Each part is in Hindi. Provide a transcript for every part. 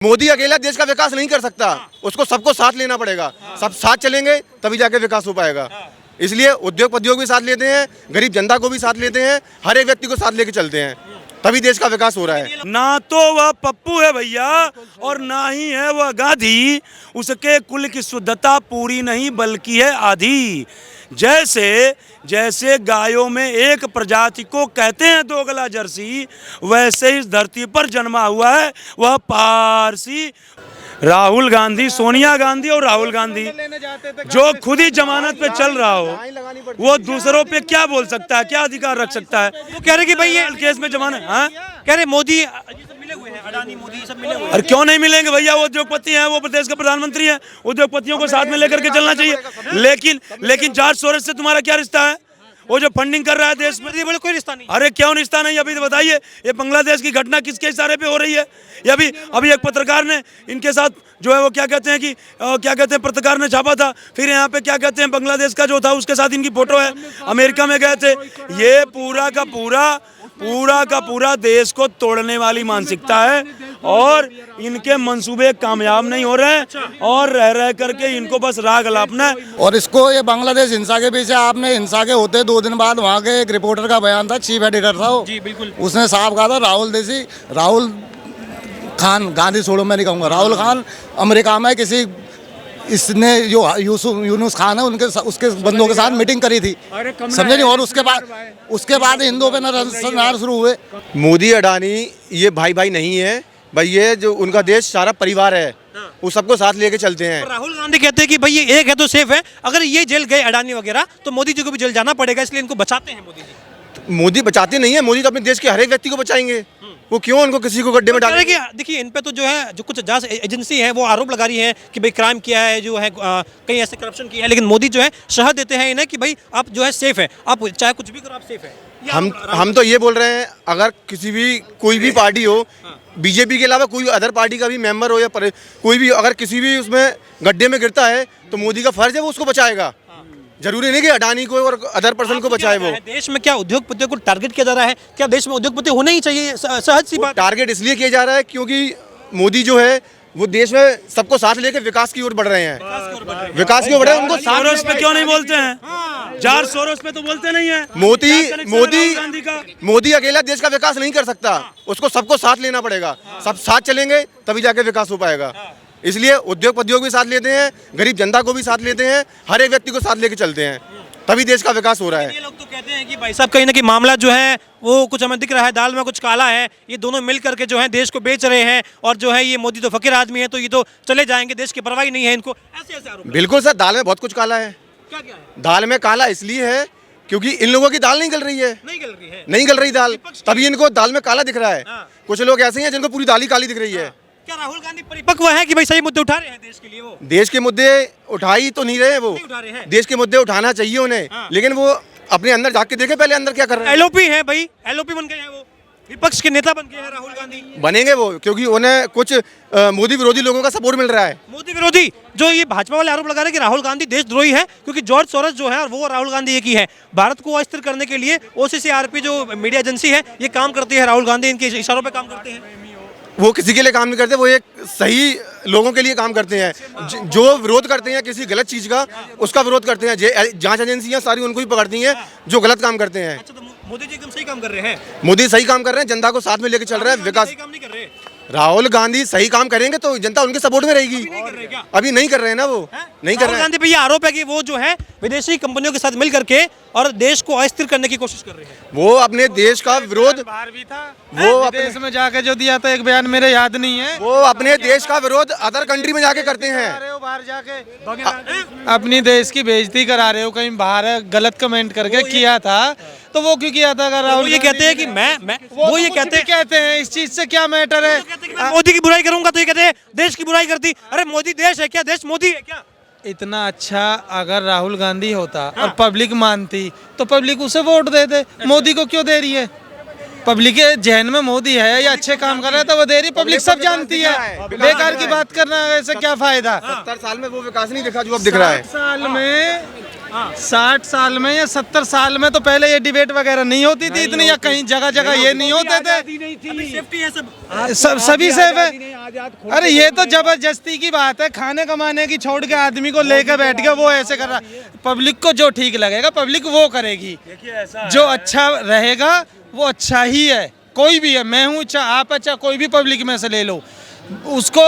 मोदी अकेला देश का विकास नहीं कर सकता, उसको सबको साथ लेना पड़ेगा। सब साथ चलेंगे तभी जाके विकास हो पाएगा। इसलिए उद्योगपतियों को भी साथ लेते हैं, गरीब जनता को भी साथ लेते हैं, हर एक व्यक्ति को साथ लेके चलते हैं, तभी देश का विकास हो रहा है। ना तो वह पप्पू है भैया और ना ही है वह गांधी, उसके कुल की शुद्धता पूरी नहीं बल्कि है आधी। जैसे गायों में एक प्रजाति को कहते हैं दोगला जर्सी, वैसे इस धरती पर जन्मा हुआ है वह पारसी। राहुल गांधी, सोनिया गांधी और राहुल गांधी जो खुद ही जमानत पे चल रहा हो, वो दूसरों पे क्या बोल सकता है, क्या अधिकार रख सकता है? वो कह रहे कि भाई ये केस में जमानत, हाँ कह रहे मोदी ये सब मिले हुए हैं, अडानी मोदी सब मिले हुए हैं। अरे क्यों नहीं मिलेंगे भैया, वो उद्योगपति हैं, वो प्रदेश के प्रधानमंत्री हैं, उद्योगपतियों को साथ में लेकर के चलना चाहिए। लेकिन जॉर्ज सोरोस से तुम्हारा क्या रिश्ता है? वो जो फंडिंग कर रहा है देश में, बोले कोई रिश्ता नहीं। अरे क्यों रिश्ता नहीं? अभी तो बताइए, ये बांग्लादेश की घटना किसके इशारे पे हो रही है? ये अभी एक पत्रकार ने इनके साथ जो है वो क्या कहते हैं कि पत्रकार ने छापा था, फिर यहाँ पे क्या कहते हैं बांग्लादेश का जो था उसके साथ इनकी फोटो है, अमेरिका में गए थे। ये पूरा का पूरा देश को तोड़ने वाली मानसिकता है और इनके मंसूबे कामयाब नहीं हो रहे हैं और रह करके इनको बस राग अलापना है। और इसको ये बांग्लादेश हिंसा के पीछे, आपने हिंसा के होते 2 दिन बाद वहाँ के एक रिपोर्टर का बयान था, चीफ एडिटर था वो, जी बिल्कुल, उसने साफ कहा था राहुल खान, गांधी छोड़ो मैं नहीं कहूँगा, राहुल खान अमेरिका में किसी इसने जो यूनुस खान है उसके बंदों के साथ मीटिंग करी थी, समझे नहीं? और उसके बाद हिंदुओं पे नरसंहार शुरू हुए। मोदी अडानी ये भाई भाई नहीं है भाई, ये जो उनका देश सारा परिवार है, वो सबको साथ लेके चलते हैं। राहुल गांधी कहते हैं कि भाई ये एक है तो सेफ है, अगर ये जेल गए अडानी वगैरह तो मोदी जी को भी जेल जाना पड़ेगा, इसलिए इनको बचाते हैं मोदी जी। मोदी बचाते नहीं है, मोदी तो अपने देश के हर एक व्यक्ति को बचाएंगे, वो क्यों उनको किसी को गड्ढे में डालेंगे? देखिए इन पे तो जो है जो कुछ जांच एजेंसी है वो आरोप लगा रही है कि भाई क्राइम किया है, जो है कहीं ऐसे करप्शन किया है, लेकिन मोदी जो है शहद देते हैं इन्हें कि भाई आप जो है सेफ है, आप चाहे कुछ भी करो आप सेफ है। हम तो ये बोल रहे हैं, अगर कोई भी पार्टी हो, बीजेपी के अलावा कोई अदर पार्टी का भी मेंबर हो या कोई भी अगर किसी भी उसमें गड्ढे में गिरता है तो मोदी का फर्ज है वो उसको बचाएगा। जरूरी नहीं कि अडानी को और अदर पर्सन को बचाए। वो देश में क्या उद्योगपतियों को टारगेट किया जा रहा है? क्या देश में उद्योगपति होने ही चाहिए? सहज सी बात। टारगेट इसलिए किया जा रहा है क्योंकि मोदी जो है वो देश में सबको साथ लेके विकास की ओर बढ़ रहे हैं, विकास की ओर बढ़ रहे हैं। उनको सोरोस पे क्यों नहीं बोलते हैं? जॉर्ज सोरोस पे तो बोलते नहीं है। मोदी अकेला देश का विकास नहीं कर सकता, उसको सबको साथ लेना पड़ेगा। सब साथ चलेंगे तभी जाके विकास हो पाएगा। इसलिए उद्योगपतियों को भी साथ लेते हैं, गरीब जनता को भी साथ लेते हैं, हर एक व्यक्ति को साथ लेके चलते हैं, तभी देश का विकास हो रहा है। ये लोग तो कहते हैं कि भाई साहब कहीं ना कहीं मामला जो है वो कुछ हमें दिख रहा है, दाल में कुछ काला है, ये दोनों मिल करके जो है देश को बेच रहे हैं और जो है ये मोदी तो फकीर आदमी है तो ये तो चले जाएंगे, देश की परवाही नहीं है इनको, ऐसे आरोप। बिल्कुल सर, दाल में बहुत कुछ काला है। क्या क्या है? दाल में काला इसलिए है क्योंकि इन लोगों की दाल नहीं गल रही है, नहीं गल रही दाल, तभी इनको दाल में काला दिख रहा है। कुछ लोग ऐसे हैं जिनको पूरी दाल ही काली दिख रही है। क्या राहुल गांधी परिपक्व है कि भाई सही मुद्दे उठा रहे हैं देश के लिए? वो देश के मुद्दे उठाई तो नहीं रहे, वो देश के मुद्दे उठाना चाहिए उन्हें, लेकिन वो अपने अंदर झांक के देखे पहले अंदर क्या कर रहे हैं। एलओपी है भाई, एलओपी बन गए हैं, वो विपक्ष के नेता बन गए हैं राहुल गांधी। बनेंगे वो क्योंकि उन्हें कुछ मोदी विरोधी लोगों का सपोर्ट मिल रहा है। मोदी विरोधी जो ये भाजपा वाले आरोप लगा रहे हैं कि राहुल गांधी देशद्रोही है क्योंकि जॉर्ज सोरोस जो है वो राहुल गांधी एक ही है। भारत को अस्थिर करने के लिए ओसीसीआरपी जो मीडिया एजेंसी है ये काम करती है, राहुल गांधी इनके इशारों पे काम करते हैं। वो किसी के लिए काम नहीं करते, वो एक सही लोगों के लिए काम करते हैं। जो विरोध करते हैं किसी गलत चीज का, उसका विरोध करते हैं। जांच एजेंसियां सारी उनको ही पकड़ती हैं जो गलत काम करते हैं। अच्छा, तो मोदी जी एकदम सही काम कर रहे हैं। मोदी सही काम कर रहे हैं, जनता को साथ में लेके चल रहे हैं, विकास। काम नहीं कर रहे। राहुल गांधी सही काम करेंगे तो जनता उनके सपोर्ट में रहेगी। अभी नहीं कर रहे हैं ना, वो नहीं कर रहे हैं। राहुल गांधी पे ये आरोप है कि वो जो है विदेशी कंपनियों के साथ मिल करके और देश को अस्थिर करने की कोशिश कर रहे हैं। वो अपने देश का विरोध, बाहर भी था, वो देश में जाके जो दिया था एक बयान मेरे याद नहीं है, वो अपने देश का विरोध अदर कंट्री में जाके करते हैं। बाहर जाके अपनी देश की बेइज्जती करा रहे हो, कहीं बाहर गलत कमेंट करके किया था तो वो क्यों किया था? राहुल ये कहते हैं कि वो ये कहते हैं इस चीज से क्या मैटर है? मोदी की बुराई करूंगा तो ये कहते हैं देश की बुराई करती। अरे मोदी देश है क्या? देश मोदी है क्या? इतना अच्छा अगर राहुल गांधी होता और पब्लिक मानती तो पब्लिक उसे वोट दे दे। मोदी को क्यों दे रही है? पब्लिक के जहन में मोदी है या अच्छे काम कर रहा है तो वो दे रही, पब्लिक सब जानती है। बेकार की बात करना, ऐसे क्या फायदा? 70 साल में वो विकास नहीं दिखा जो अब दिख रहा है। 7 साल में 60 साल में या 70 साल में तो पहले ये डिबेट वगैरह नहीं होती थी इतनी, या कहीं जगह जगह ये नहीं होते थे। सेफ्टी है सब। सभी सेफ है। अरे ये तो जबरदस्ती की बात है, खाने कमाने की छोड़ के आदमी को लेकर बैठ गया, वो ऐसे कर रहा। पब्लिक को जो ठीक लगेगा पब्लिक वो करेगी, जो अच्छा रहेगा वो अच्छा ही है, कोई भी है, मैं हूँ चाहे आप है, चाहे कोई भी पब्लिक में से ले लो, उसको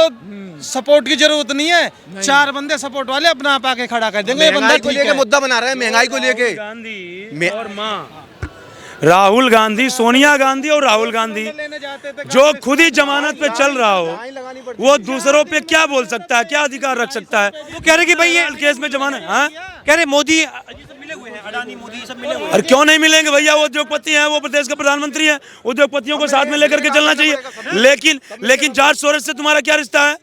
सपोर्ट की जरूरत नहीं है। 4 बंदे सपोर्ट वाले अपना आप आके खड़ा कर देंगे, ये बंदा महंगाई को ठीक लेके है। मुद्दा बना रहे हैं, महंगाई को लेके। गांधी और माँ राहुल गांधी, सोनिया गांधी और राहुल गांधी जो खुद ही जमानत पे चल रहा हो, वो दूसरों पे क्या बोल सकता है, क्या अधिकार रख सकता है? वो कह रहे कि भाई ये केस में जमानत, हाँ कह रहे मोदी ये सब मिले हुए हैं, अडानी मोदी सब मिले हुए हैं। और क्यों नहीं मिलेंगे भैया, वो उद्योगपति हैं, वो प्रदेश के प्रधानमंत्री हैं, उद्योगपतियों को साथ में लेकर के चलना चाहिए। लेकिन जॉर्ज सोरोस से तुम्हारा क्या रिश्ता है?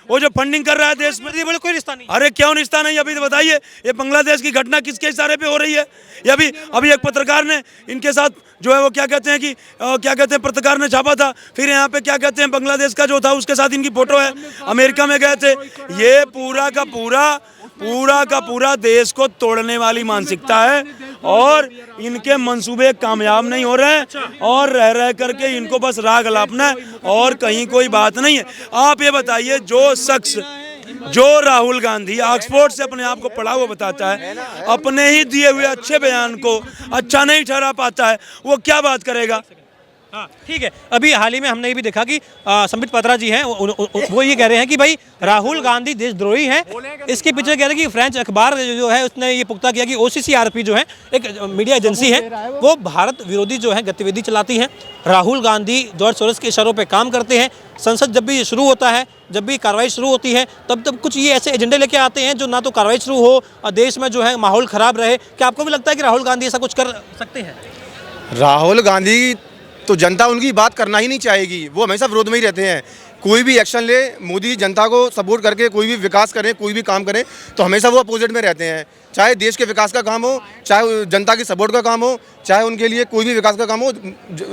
वो जो फंडिंग कर रहा है देश में, बोले कोई रिश्ता नहीं। अरे क्यों रिश्ता नहीं? अभी तो बताइए, ये बांग्लादेश की घटना किसके इशारे पे हो रही है? ये अभी एक पत्रकार ने इनके साथ जो है वो क्या कहते हैं कि क्या कहते हैं, पत्रकार ने छापा था, फिर यहाँ पे क्या कहते हैं बांग्लादेश का जो था उसके साथ इनकी फोटो है, अमेरिका में गए थे। ये पूरा का पूरा देश को तोड़ने वाली मानसिकता है, और इनके मंसूबे कामयाब नहीं हो रहे हैं, और रह करके इनको बस राग अलापना है, और कहीं कोई बात नहीं है। आप ये बताइए, जो शख्स, जो राहुल गांधी ऑक्सफोर्ड से अपने आप को पढ़ा हुआ बताता है, अपने ही दिए हुए अच्छे बयान को अच्छा नहीं ठहरा पाता है, वो क्या बात करेगा? हाँ ठीक है। अभी हाल ही में हमने ये भी देखा कि संबित पात्रा जी हैं, वो ये कह रहे हैं कि भाई राहुल गांधी देशद्रोही हैं। इसके पीछे कह रहे हैं कि फ्रेंच अखबार जो है उसने ये पुख्ता किया कि OCCRP जो है एक मीडिया एजेंसी है, वो भारत विरोधी जो है गतिविधि चलाती है। राहुल गांधी जॉर्ज सोरोस के इशारों पर काम करते हैं। संसद जब भी शुरू होता है, जब भी कार्रवाई शुरू होती है, तब कुछ ये ऐसे एजेंडे लेके आते हैं जो ना तो कार्रवाई शुरू हो और देश में जो है माहौल ख़राब रहे। क्या आपको भी लगता है कि राहुल गांधी ऐसा कुछ कर सकते हैं? राहुल गांधी तो जनता उनकी बात करना ही नहीं चाहेगी, वो हमेशा विरोध में ही रहते हैं। कोई भी एक्शन ले, मोदी जनता को सपोर्ट करके कोई भी विकास करें, कोई भी काम करें, तो हमेशा वो अपोजिट में रहते हैं। चाहे देश के विकास का काम हो, चाहे जनता की सपोर्ट का काम हो, चाहे उनके लिए कोई भी विकास का काम हो,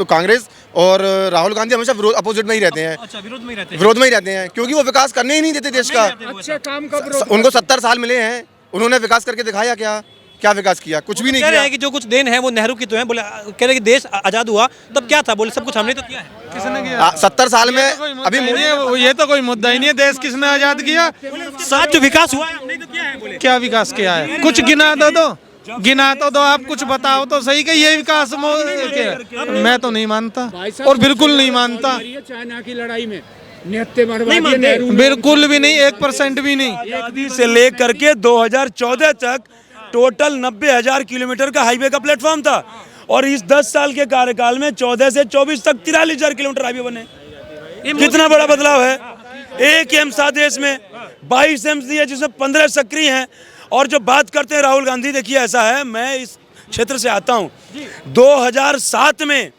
कांग्रेस और राहुल गांधी हमेशा अपोजिट में ही रहते हैं। अच्छा, विरोध में ही रहते हैं क्योंकि वो विकास करने ही नहीं देते देश का। उनको 70 साल मिले हैं, उन्होंने विकास करके दिखाया क्या विकास किया? कुछ भी नहीं कह रहे किया। हैं कि जो कुछ देन है वो नेहरू की तो है। बोले कह रहे कि देश आजाद हुआ तब क्या था? बोले सब कुछ हमने तो किया है। किसने किया? 70 साल में अभी ये तो कोई मुद्दा ही नहीं है, देश किसने आजाद किया? साथ जो विकास हुआ है हमने तो किया है। बोले क्या विकास किया है? कुछ गिना तो दो आप कुछ बताओ तो सही कि ये विकास मैं तो नहीं मानता, और बिल्कुल नहीं मानता, चाइना की लड़ाई में नहीं, बिल्कुल भी नहीं, 1% भी नहीं। से लेकर के 2014 तक टोटल 90,000 किलोमीटर का हाईवे का प्लेटफॉर्म था, और इस 10 साल के कार्यकाल में 14 से 24 तक 43,000 किलोमीटर हाईवे बने। कितना बड़ा बदलाव है। एक एम्स देश में 22 एम्स दिए, जिसमें 15 सक्रिय हैं। और जो बात करते हैं राहुल गांधी, देखिए ऐसा है, मैं इस क्षेत्र से आता हूँ। 2007 में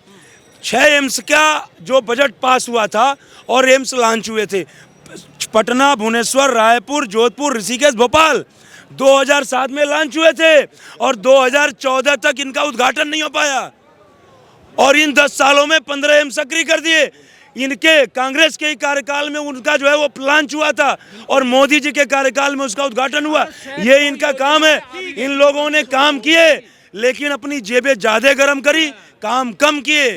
6 एम्स का जो बजट पास हुआ था और एम्स लॉन्च हुए थे, पटना, भुवनेश्वर, रायपुर, जोधपुर, ऋषिकेश, भोपाल 2007 में लॉन्च हुए थे, और 2014 तक इनका उद्घाटन नहीं हो पाया, और इन 10 सालों में 15 एम्स सक्रिय कर दिए। इनके कांग्रेस के कार्यकाल में उनका जो है वो लॉन्च हुआ था, और मोदी जी के कार्यकाल में उसका उद्घाटन हुआ। ये इनका काम है। इन लोगों ने काम किए, लेकिन अपनी जेबें ज्यादा गर्म करी, काम कम किए।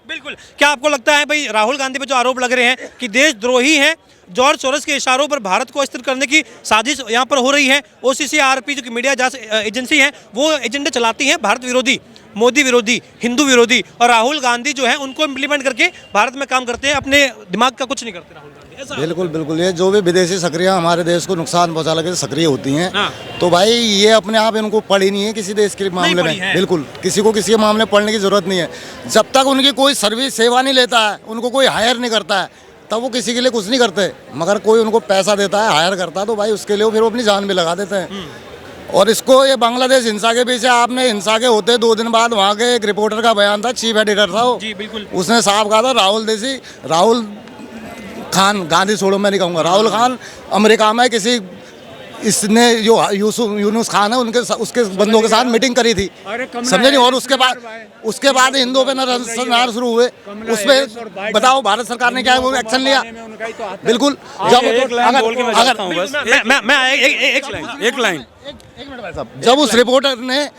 बिल्कुल। क्या आपको लगता है भाई राहुल गांधी पे जो आरोप लग रहे हैं कि देशद्रोही हैं, जॉर्ज सोरोस के इशारों पर भारत को अस्थिर करने की साजिश यहाँ पर हो रही है? OCCRP जो कि मीडिया एजेंसी है, वो एजेंडे चलाती है भारत विरोधी, मोदी विरोधी, हिंदू विरोधी, और राहुल गांधी जो है उनको इम्प्लीमेंट करके भारत में काम करते हैं, अपने दिमाग का कुछ नहीं करते राहुल गांधी। ऐसा बिल्कुल ये जो भी विदेशी सक्रियाँ हमारे देश को नुकसान पहुँचा लगे सक्रिय होती हैं, हाँ। तो भाई ये अपने आप इनको पड़ी नहीं है किसी देश के मामले में। बिल्कुल किसी को किसी के मामले में पढ़ने की जरूरत नहीं है। जब तक उनकी कोई सर्विस सेवा नहीं लेता है, उनको कोई हायर नहीं करता है, तब वो किसी के लिए कुछ नहीं करते। मगर कोई उनको पैसा देता है, हायर करता है, तो भाई उसके लिए फिर वो अपनी जान भी लगा देते हैं। और इसको ये बांग्लादेश हिंसा के पीछे, आपने हिंसा के होते 2 दिन बाद वहाँ के एक रिपोर्टर का बयान था, चीफ एडिटर था वो, जी बिल्कुल, उसने साफ कहा था राहुल खान, गांधी छोड़ो मैं नहीं कहूँगा, राहुल खान अमेरिका में किसी इसने जो यूनुस खान है उसके बंदों के साथ मीटिंग करी थी, समझे नहीं। और उसके बाद हिंदुओं पे नरसंहार शुरू हुए। उस पर बताओ भारत सरकार ने क्या वो एक्शन लिया? बिल्कुल। जब एक लाइन जब उस रिपोर्टर ने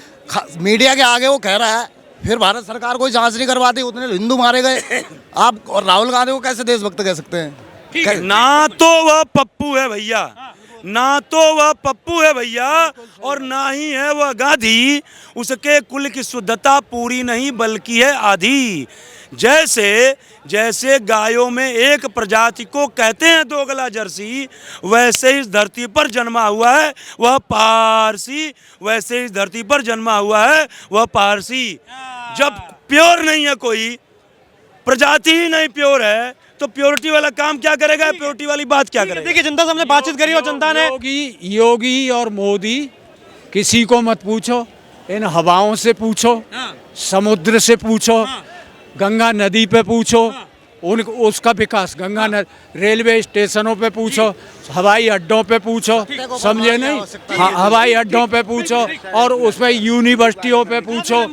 मीडिया के आगे वो कह रहा है, फिर भारत सरकार कोई जांच नहीं करवाती, उतने हिंदू मारे गए। आप और राहुल गांधी को कैसे देशभक्त कह सकते हैं? ना तो वह पप्पू है भैया, ना तो वह पप्पू है भैया, और ना ही है वह गांधी। उसके कुल की शुद्धता पूरी नहीं बल्कि है आधी। जैसे गायों में एक प्रजाति को कहते हैं दोगला जर्सी, वैसे इस धरती पर जन्मा हुआ है वह पारसी, वैसे इस धरती पर जन्मा हुआ है वह पारसी। जब प्योर नहीं है, कोई प्रजाति ही नहीं प्योर है, तो प्योरिटी वाला काम क्या करेगा, प्योरिटी वाली बात क्या करेगा? देखिए, जनता से हमने बातचीत करी और जनता ने योगी और मोदी किसी को मत पूछो, इन हवाओं से पूछो, समुद्र से पूछो, गंगा नदी पे पूछो, उसका विकास, गंगा रेलवे स्टेशनों पे पूछो, हवाई अड्डों पे पूछो, समझे नहीं? हाँ, हवाई अड्डों पे पूछो, और उसमें यूनिवर्सिटियों पे पूछो,